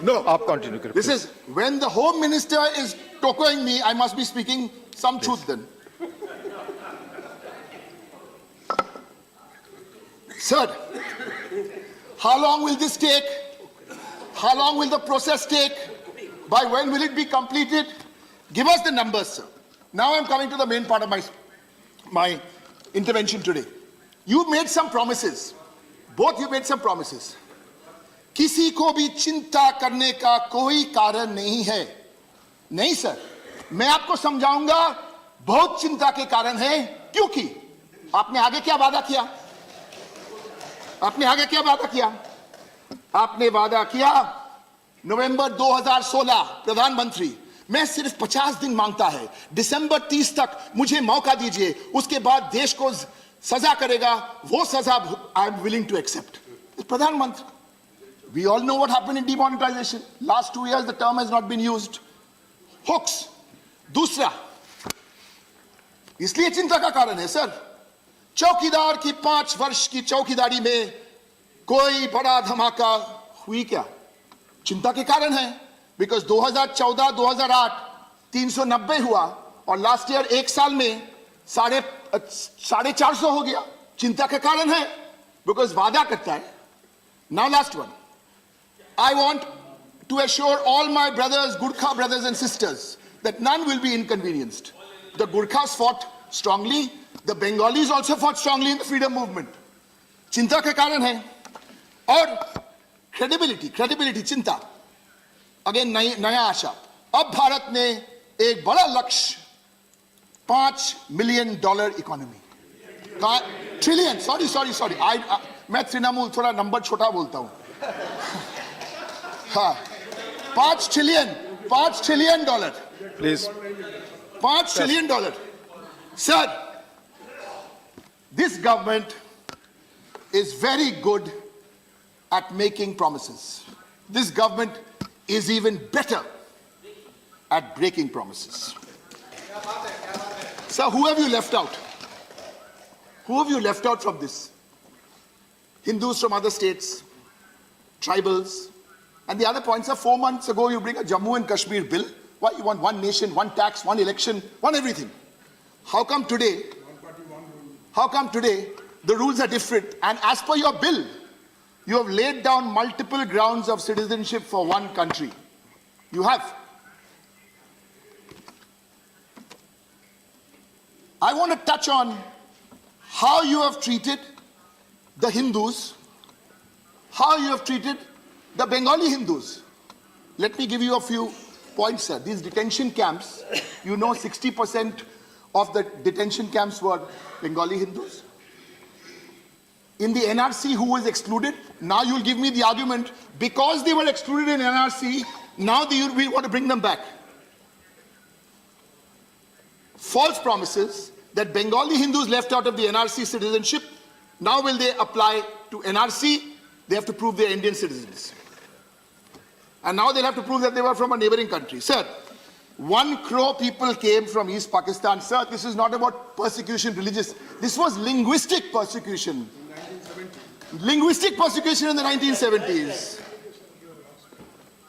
No. आप continue करें. This is when the Home Minister is tokoing me, I must be speaking some truth then. Sir, how long will this take? How long will the process take? By when will it be completed? Give us the numbers, sir. Now I'm coming to the main part of my intervention today. You made some promises. Both you made some promises. किसी को भी चिंता करने का कोई कारण नहीं है. नहीं सर, मैं आपको समझाऊंगा बहुत चिंता के कारण है. क्योंकि आपने आगे क्या वादा किया? आपने आगे क्या वादा किया? आपने वादा किया नवंबर 2016 प्रधानमंत्री, मैं सिर्फ 50 दिन मांगता है, दिसंबर 30 तक मुझे मौका दीजिए, उसके बाद देश को सजा करेगा, वो सजा I am willing to accept. प्रधानमंत्री, we all know what happened in demonetization. Last 2 years the term has not been used. Hoax. दूसरा, इसलिए चिंता का कारण है सर, चौकीदार की 5 वर्ष की चौकीदारी में कोई बड़ा धमाका हुई क्या? चिंता के कारण है. बिकॉज 2014-2008 390 हुआ और लास्ट ईयर एक साल में 450 हो गया. चिंता के कारण है. बिकॉज वादा करता है. Now last one, I want to assure all my brothers, Gurkha brothers and sisters, that none will be inconvenienced. The Gurkhas fought strongly. The Bengalis also fought strongly in the freedom movement. चिंता के कारण है. और credibility, चिंता. Again नया आशा. अब भारत ने एक बड़ा लक्ष्य, $5 मिलियन इकोनॉमी का, ट्रिलियन, सॉरी, मैं तृणमूल थोड़ा नंबर छोटा बोलता हूं. हाँ, $5 trillion. Please. $5 trillion. Sir, this government is very good at making promises. This government is even better at breaking promises. Sir, who have you left out? Who have you left out from this? Hindus from other states, tribals, and the other points are 4 months ago you bring a Jammu and Kashmir bill. Why you want one nation, one tax, one election, one everything? How come today the rules are different? And as per your bill, you have laid down multiple grounds of citizenship for one country. You have. I want to touch on how you have treated the Hindus, how you have treated the Bengali Hindus. Let me give you a few points, sir. These detention camps, you know 60% of the detention camps were Bengali Hindus. In the NRC, who was excluded? Now you'll give me the argument, because they were excluded in NRC, now we want to bring them back. False promises that Bengali Hindus left out of the NRC citizenship, now will they apply to NRC? They have to prove they're Indian citizens. And now they'll have to prove that they were from a neighboring country. Sir, 1 crore people came from East Pakistan. Sir, this is not about persecution religious. This was linguistic persecution. Linguistic persecution in the 1970s.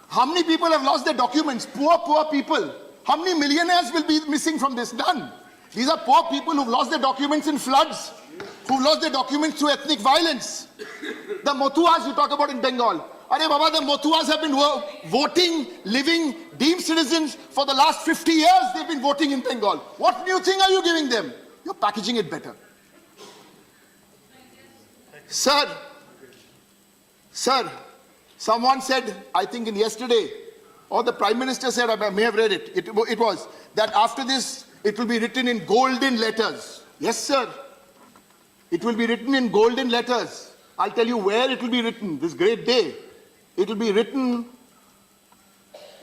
How many people have lost their documents? Poor people. How many millionaires will be missing from this? None. These are poor people who've lost their documents in floods, who've lost their documents through ethnic violence. The Motuas you talk about in Bengal. Arey Baba, the Motuas have been voting, living, deemed citizens for the last 50 years. They've been voting in Bengal. What new thing are you giving them? You're packaging it better. Sir, someone said, I think in yesterday, or the Prime Minister said, I may have read it, it was that after this, it will be written in golden letters. Yes, sir. It will be written in golden letters. I'll tell you where it will be written, this great day. It will be written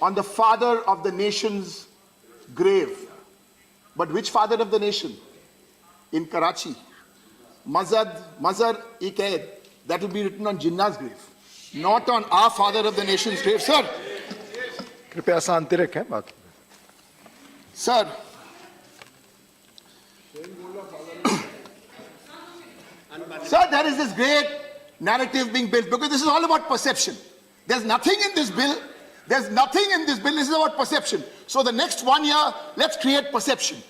on the father of the nation's grave. But which father of the nation? In Karachi. Mazar-e-Qaid. That will be written on Jinnah's grave. Not on our father of the nation's grave. Sir. कृपया शांति रखें बात. Sir. Sir, there is this great narrative being built because this is all about perception. There's nothing in this bill. There's nothing in this bill. This is about perception. So the next 1 year, let's create perception.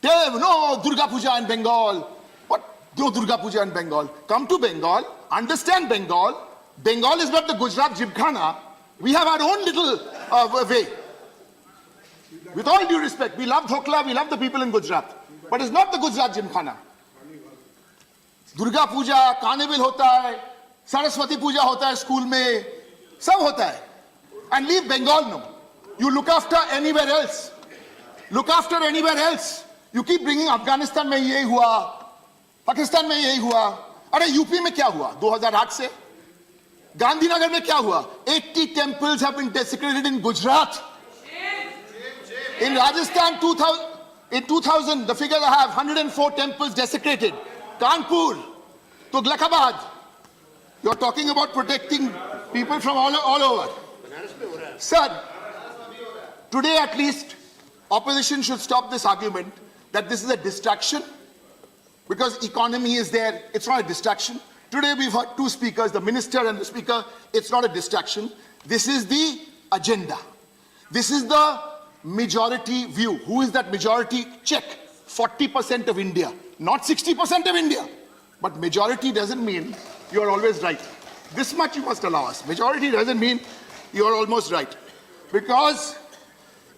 No Durga Puja in Bengal. What? No Durga Puja in Bengal. Come to Bengal, understand Bengal. Bengal is not the Gujarat Gymkhana. We have our own little way. With all due respect, we love Dhokla, we love the people in Gujarat. But it's not the Gujarat Gymkhana. Durga Puja, Carnival hota hai, Saraswati Puja hota hai school mein, sab hota hai. And leave Bengal no. You look after anywhere else. Look after anywhere else. You keep bringing Afghanistan mein yehi hua, Pakistan mein yehi hua. Are UP mein kya hua? 2008 se? Gandhinagar mein kya hua? 80 temples have been desecrated in Gujarat. In Rajasthan, in 2000, the figures I have, 104 temples desecrated. Kanpur, Tughlakabad. You're talking about protecting people from all over. Sir, today at least, opposition should stop this argument that this is a distraction because economy is there. It's not a distraction. Today we've heard two speakers, the minister and the speaker. It's not a distraction. This is the agenda. This is the majority view. Who is that majority? Check. 40% of India. Not 60% of India. But majority doesn't mean you're always right. This much you must allow us. Majority doesn't mean you're almost right. Because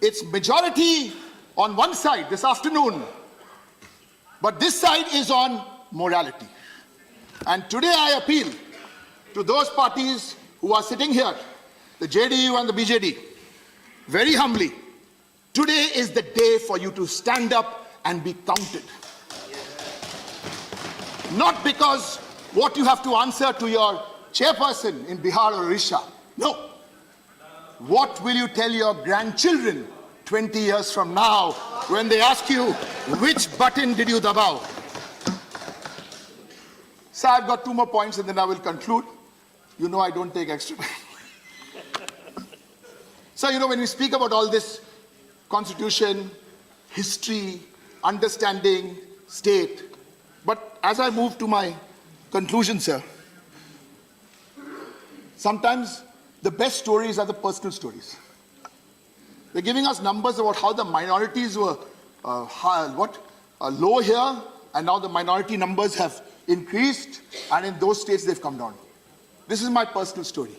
it's majority on one side this afternoon. But this side is on morality. And today I appeal to those parties who are sitting here, the JDU and the BJD, very humbly, today is the day for you to stand up and be counted. Not because what you have to answer to your chairperson in Bihar or Odisha. No. What will you tell your grandchildren 20 years from now when they ask you, which button did you dabao? So I've got two more points and then I will conclude. You know I don't take extra time. So, you know, when we speak about all this constitution, history, understanding, state, but as I move to my conclusion, sir, sometimes the best stories are the personal stories. They're giving us numbers about how the minorities were low here, and now the minority numbers have increased, and in those states they've come down. This is my personal story.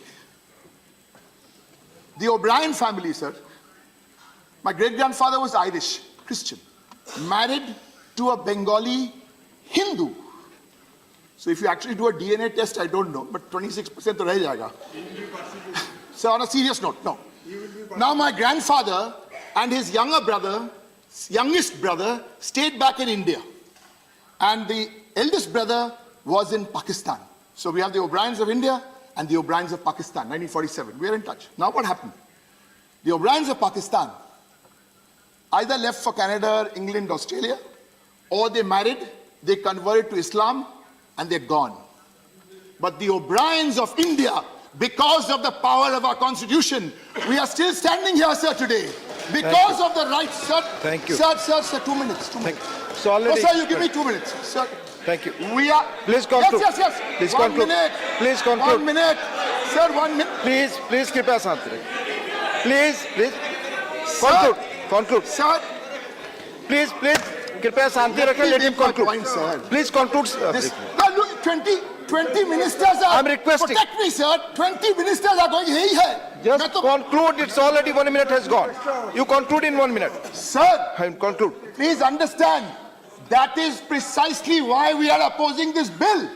The O'Brien family, sir, my great-grandfather was Irish, Christian, married to a Bengali Hindu. So if you actually do a DNA test, I don't know, but 26% to reh jayega. So on a serious note, no. Now my grandfather and his youngest brother, stayed back in India. And the eldest brother was in Pakistan. So we have the O'Briens of India and the O'Briens of Pakistan, 1947. We are in touch. Now what happened? The O'Briens of Pakistan either left for Canada, England, Australia, or they married, they converted to Islam, and they're gone. But the O'Briens of India, because of the power of our constitution, we are still standing here, sir, today. Because of the rights, sir. Thank you. Sir, 2 minutes. 2 minutes. So already, No, sir, you give me 2 minutes. Sir. Thank you. We are. Please conclude. Yes. Please 1 conclude. minute. Please conclude. 1 minute. Sir, 1 minute. Please, कृपया शांत रहिए. Please, Sir. conclude. Sir, Please, कृपया शांति रखें. me Let him make my conclude. point, sir. Please conclude. this, now look, 20 ministers are. I'm requesting. Protect me, sir. 20 ministers are going. Hey, hai. Just conclude. It's already 1 minute has gone. You conclude in 1 minute. Sir, Conclude. please understand. That is precisely why we are opposing this bill.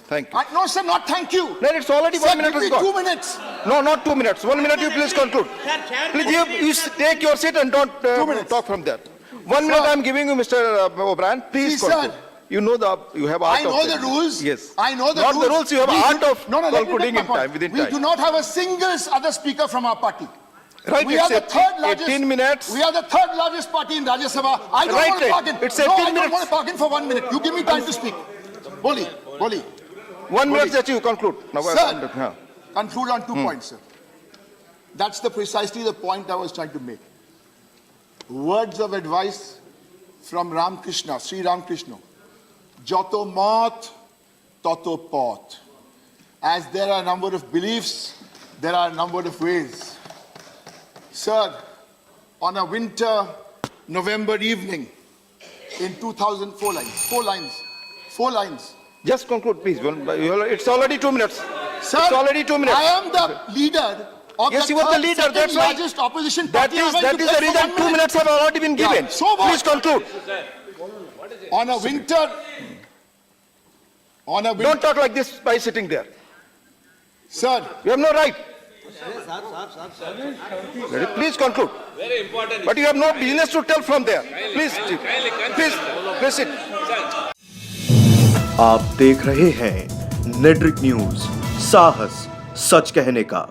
Thank you. No, sir, not thank you. No, it's already Sir, 1 minute give has me gone. 2 minutes. No, not 2 minutes. 1 minute, you please conclude. Please, you take your seat and don't 2 minutes. talk from there. 1 minute I am giving you, Mr. O'Brien. Please See, conclude. sir, You know you have art I of know the saying. rules. Yes. I know the not rules. the rules. You have We art do- of No, let me concluding make in my point. time, within We time. do not have a single other speaker from our party. Right, We it's are the third largest. 18 minutes. We are the third largest party in Rajya Sabha. I don't Right, want to right. bargain. It's no, 18 I don't minutes. want to bargain for 1 minute. You give me time to speak. Boli. 1 minute that you conclude. Now, Sir, conclude on 2 points, sir. That's precisely the point I was trying to make. Words of advice from Ramakrishna, Sri Ramakrishna. Joto mat, toto pot. As there are a number of beliefs, There are a number of ways. Sir, on a winter November evening in 2004 four lines. Just conclude, please. It's already 2 minutes. Sir, It's already 2 minutes. I am the leader of Yes, the you are the third, leader, second that's why- largest opposition That party. is I went to the bed for reason 1 2 minute. minutes have already been given. Yeah, so what? Please conclude. On a winter, Don't talk like this by sitting there. sir, You have no right. Please conclude. Very important. But you have no business to tell from there. Please, please sit. आप देख रहे हैं नेट्रिक news, साहस सच कहने का।